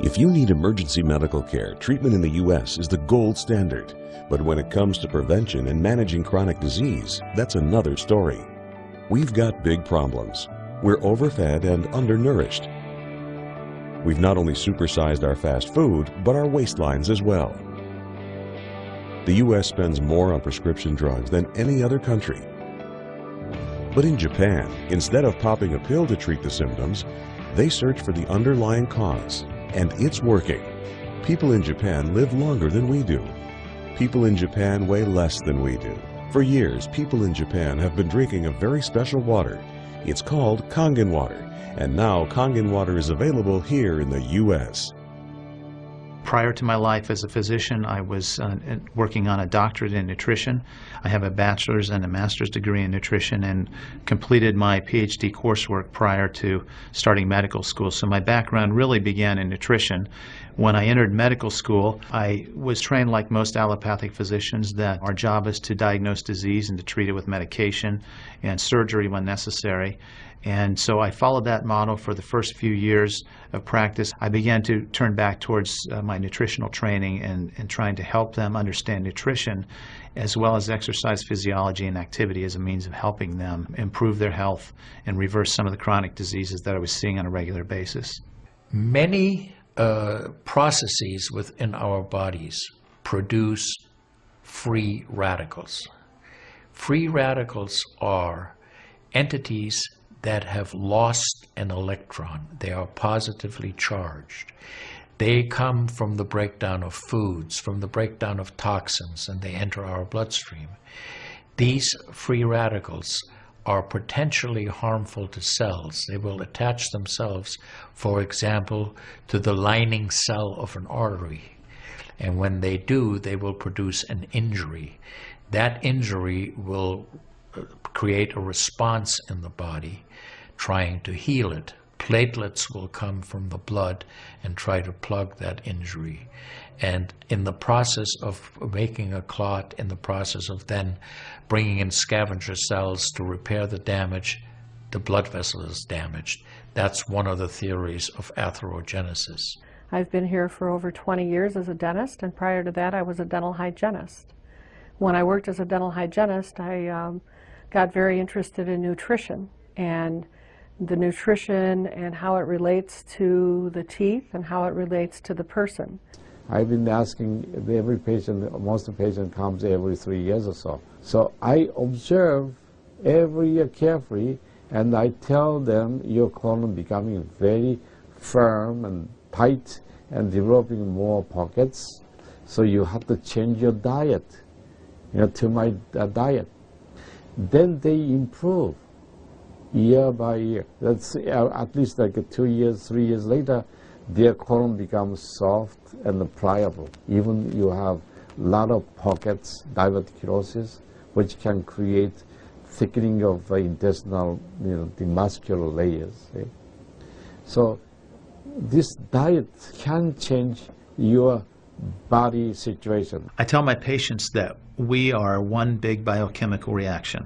If you need emergency medical care, treatment in the U.S. is the gold standard. But when it comes to prevention and managing chronic disease, that's another story. We've got big problems. We're overfed and undernourished. We've not only supersized our fast food, but our waistlines as well. The U.S. spends more on prescription drugs than any other country. But in Japan, instead of popping a pill to treat the symptoms, they search for the underlying cause. And it's working. People in Japan live longer than we do. People in Japan weigh less than we do. For years, people in Japan have been drinking a very special water. It's called Kangen water, and now Kangen water is available here in the U.S. Prior to my life as a physician, I was working on a doctorate in nutrition. I have a bachelor's and a master's degree in nutrition and completed my PhD coursework prior to starting medical school. So my background really began in nutrition. When I entered medical school, I was trained like most allopathic physicians that our job is to diagnose disease and to treat it with medication and surgery when necessary. And so I followed that model for the first few years of practice. I began to turn back towards my nutritional training and trying to help them understand nutrition as well as exercise physiology and activity as a means of helping them improve their health and reverse some of the chronic diseases that I was seeing on a regular basis. Many processes within our bodies produce free radicals. Free radicals are entities that have lost an electron. They are positively charged. They come from the breakdown of foods, from the breakdown of toxins, and they enter our bloodstream. These free radicals are potentially harmful to cells. They will attach themselves, for example, to the lining cell of an artery. And when they do, they will produce an injury. That injury will create a response in the body trying to heal it. Platelets will come from the blood and try to plug that injury. And in the process of making a clot, in the process of then bringing in scavenger cells to repair the damage, the blood vessel is damaged. That's one of the theories of atherogenesis. I've been here for over 20 years as a dentist, and prior to that I was a dental hygienist. When I worked as a dental hygienist, I got very interested in nutrition and the nutrition and how it relates to the teeth and how it relates to the person. I've been asking every patient, most of the patient comes every 3 years or so. So I observe every year carefully, and I tell them your colon becoming very firm and tight and developing more pockets. So you have to change your diet, to my diet. Then they improve year by year. That's at least like 2 years, 3 years later, their colon becomes soft and pliable. Even you have a lot of pockets, diverticulosis, which can create thickening of intestinal, the muscular layers. So this diet can change your body situation. I tell my patients that we are one big biochemical reaction.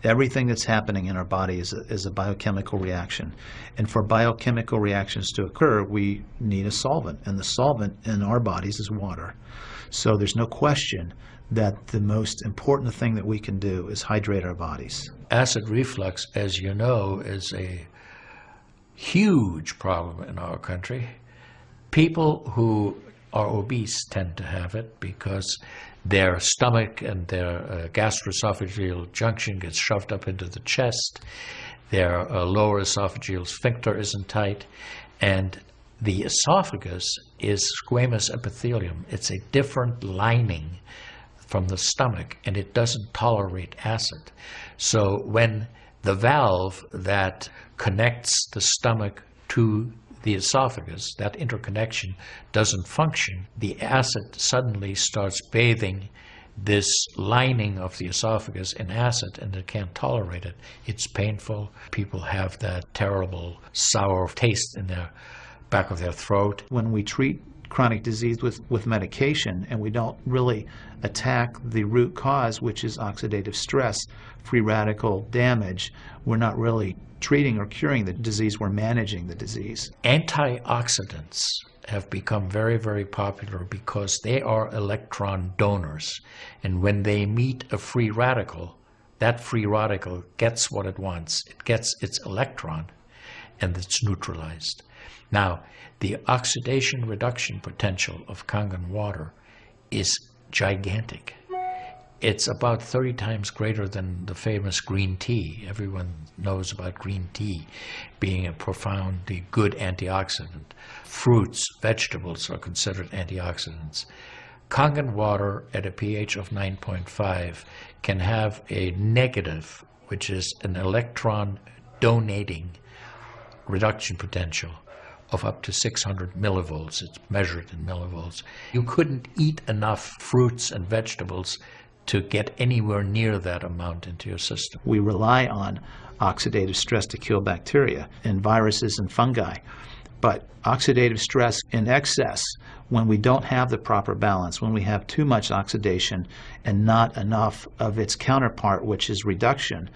Everything that's happening in our body is a biochemical reaction. And for biochemical reactions to occur, we need a solvent. And the solvent in our bodies is water. So there's no question that the most important thing that we can do is hydrate our bodies. Acid reflux, as you know, is a huge problem in our country. People who are obese tend to have it because their stomach and their gastroesophageal junction gets shoved up into the chest. Their lower esophageal sphincter isn't tight, and the esophagus is squamous epithelium. It's a different lining from the stomach, and it doesn't tolerate acid. So when the valve that connects the stomach to the esophagus, that interconnection doesn't function, the acid suddenly starts bathing this lining of the esophagus in acid, and it can't tolerate it. It's painful. People have that terrible sour taste in their back of their throat. When we treat chronic disease with medication, and we don't really attack the root cause, which is oxidative stress, free radical damage, we're not really treating or curing the disease, we're managing the disease. Antioxidants have become very, very popular because they are electron donors. And when they meet a free radical, that free radical gets what it wants. It gets its electron, and it's neutralized. Now, the oxidation reduction potential of Kangen water is gigantic. It's about 30 times greater than the famous green tea. Everyone knows about green tea being a profoundly good antioxidant. Fruits, vegetables are considered antioxidants. Kangen water at a pH of 9.5 can have a negative, which is an electron donating reduction potential of up to 600 millivolts. It's measured in millivolts. You couldn't eat enough fruits and vegetables to get anywhere near that amount into your system. We rely on oxidative stress to kill bacteria and viruses and fungi. But oxidative stress in excess, when we don't have the proper balance, when we have too much oxidation and not enough of its counterpart, which is reduction,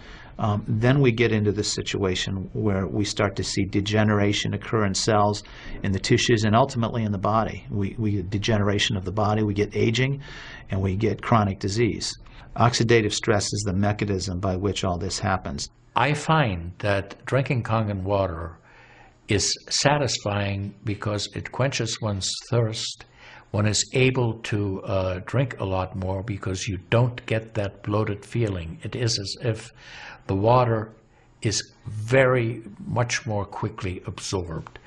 then we get into the situation where we start to see degeneration occur in cells, in the tissues, and ultimately in the body. We get degeneration of the body, we get aging, and we get chronic disease. Oxidative stress is the mechanism by which all this happens. I find that drinking Kangen water is satisfying because it quenches one's thirst. One is able to drink a lot more because you don't get that bloated feeling. It is as if the water is very much more quickly absorbed.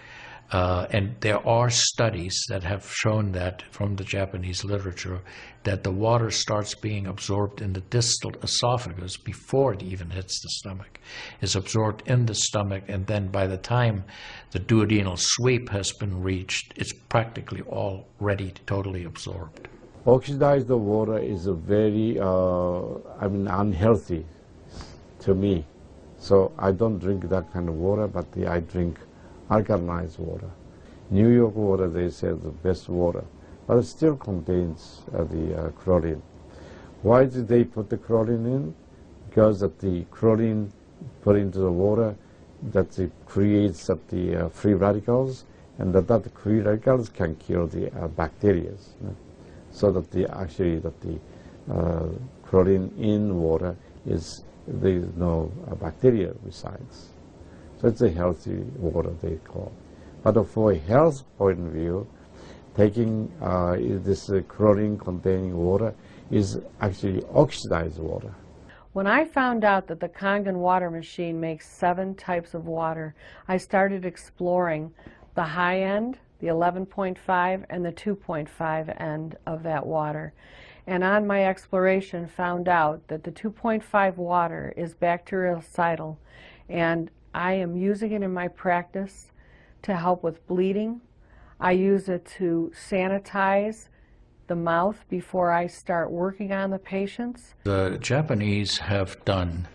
And there are studies that have shown that from the Japanese literature that the water starts being absorbed in the distal esophagus before it even hits the stomach. It's absorbed in the stomach, and then by the time the duodenal sweep has been reached, it's practically already totally absorbed. Oxidized water is a very, unhealthy to me. So I don't drink that kind of water, but I drink alkalinized water. New York water, they say, is the best water, but it still contains the chlorine. Why did they put the chlorine in? Because of the chlorine put into the water, that it creates the free radicals, and that free radicals can kill the bacteria. So that the chlorine in water is, there is no bacteria resides. So it's a healthy water, they call. But for a health point of view, taking this chlorine-containing water is actually oxidized water. When I found out that the Kangen water machine makes 7 types of water, I started exploring the high end, the 11.5, and the 2.5 end of that water. And on my exploration, found out that the 2.5 water is bactericidal, and I am using it in my practice to help with bleeding. I use it to sanitize the mouth before I start working on the patients. The Japanese have done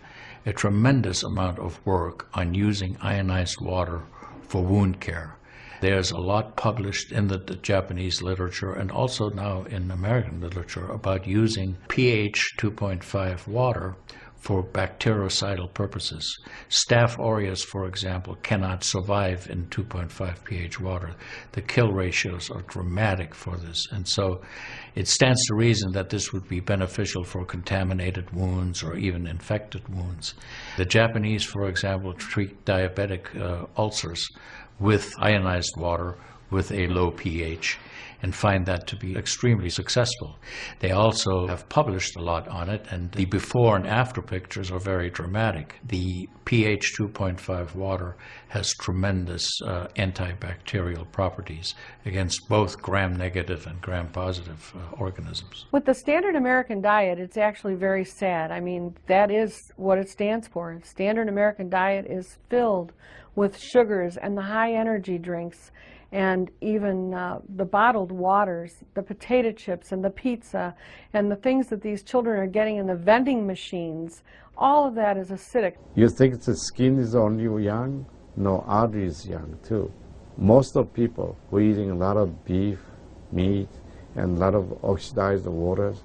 a tremendous amount of work on using ionized water for wound care. There's a lot published in the Japanese literature and also now in American literature about using pH 2.5 water for bactericidal purposes. Staph aureus, for example, cannot survive in 2.5 pH water. The kill ratios are dramatic for this, and so it stands to reason that this would be beneficial for contaminated wounds or even infected wounds. The Japanese, for example, treat diabetic ulcers with ionized water with a low pH and find that to be extremely successful. They also have published a lot on it, and the before and after pictures are very dramatic. The pH 2.5 water has tremendous antibacterial properties against both gram-negative and gram-positive organisms. With the standard American diet, it's actually very sad. I mean, that is what it stands for. Standard American diet is filled with sugars and the high energy drinks, and even the bottled waters, the potato chips and the pizza, and the things that these children are getting in the vending machines. All of that is acidic. You think the skin is only young? No, artery is young too. Most of people who are eating a lot of beef, meat, and a lot of oxidized waters,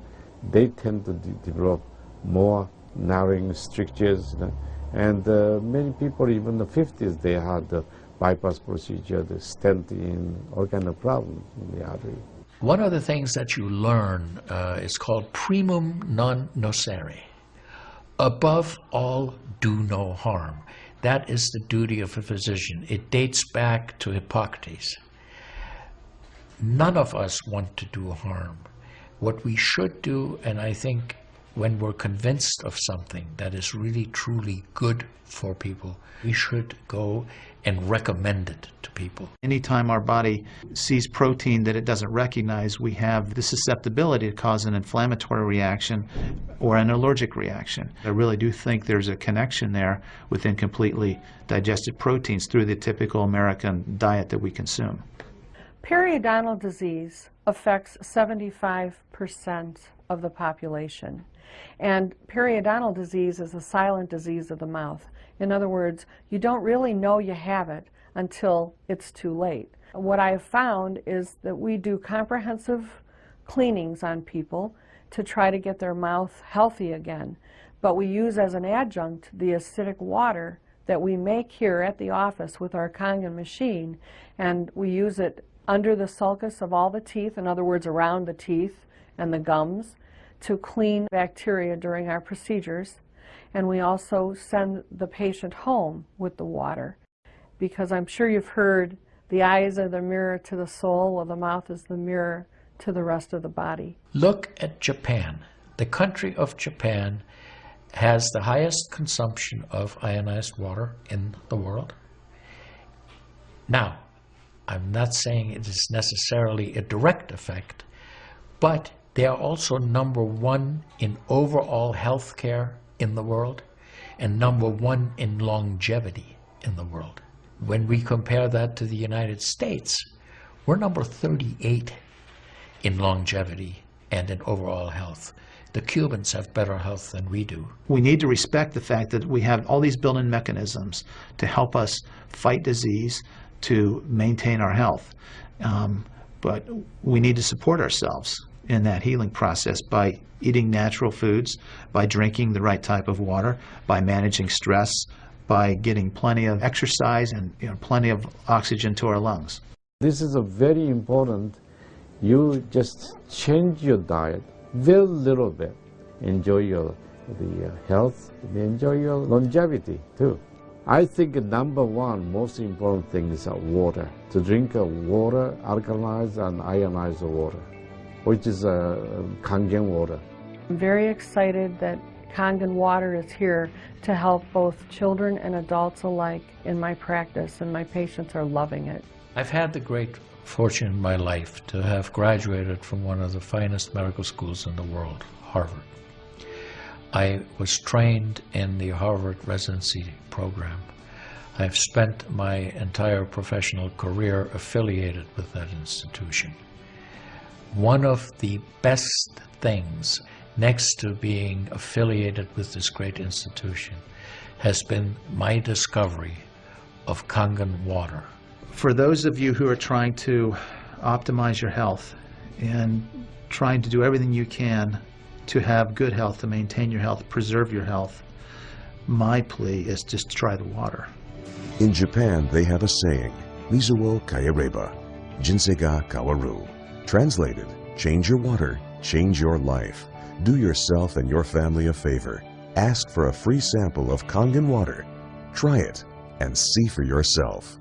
they tend to develop more narrowing strictures. And many people, even in the 50s, they had the bypass procedure, the stent in, all kind of problems in the artery. One of the things that you learn is called primum non nocere. Above all, do no harm. That is the duty of a physician. It dates back to Hippocrates. None of us want to do harm. What we should do, and I think when we're convinced of something that is really truly good for people, we should go and recommend it to people. Anytime our body sees protein that it doesn't recognize, we have the susceptibility to cause an inflammatory reaction or an allergic reaction. I really do think there's a connection there with incompletely digested proteins through the typical American diet that we consume. Periodontal disease affects 75% of the population. And periodontal disease is a silent disease of the mouth. In other words, you don't really know you have it until it's too late. What I have found is that we do comprehensive cleanings on people to try to get their mouth healthy again. But we use as an adjunct the acidic water that we make here at the office with our Kangen machine, and we use it under the sulcus of all the teeth, in other words, around the teeth and the gums, to clean bacteria during our procedures. And we also send the patient home with the water, because I'm sure you've heard the eyes are the mirror to the soul, while the mouth is the mirror to the rest of the body. Look at Japan. The country of Japan has the highest consumption of ionized water in the world. Now, I'm not saying it is necessarily a direct effect, but they are also #1 in overall health care in the world and #1 in longevity in the world. When we compare that to the United States, we're number 38 in longevity and in overall health. The Cubans have better health than we do. We need to respect the fact that we have all these built-in mechanisms to help us fight disease, to maintain our health. But we need to support ourselves in that healing process by eating natural foods, by drinking the right type of water, by managing stress, by getting plenty of exercise and plenty of oxygen to our lungs. This is a very important. You just change your diet very little bit. Enjoy the health, enjoy your longevity too. I think #1 most important thing is water. To drink water, alkalized and ionized water, which is Kangen water. I'm very excited that Kangen water is here to help both children and adults alike in my practice, and my patients are loving it. I've had the great fortune in my life to have graduated from one of the finest medical schools in the world, Harvard. I was trained in the Harvard residency program. I've spent my entire professional career affiliated with that institution. One of the best things, next to being affiliated with this great institution, has been my discovery of Kangen water. For those of you who are trying to optimize your health and trying to do everything you can to have good health, to maintain your health, preserve your health, my plea is just try the water. In Japan, they have a saying, Mizu wo kaereba, jinsei ga kawaru. Translated, change your water, change your life. Do yourself and your family a favor. Ask for a free sample of Kangen water. Try it and see for yourself.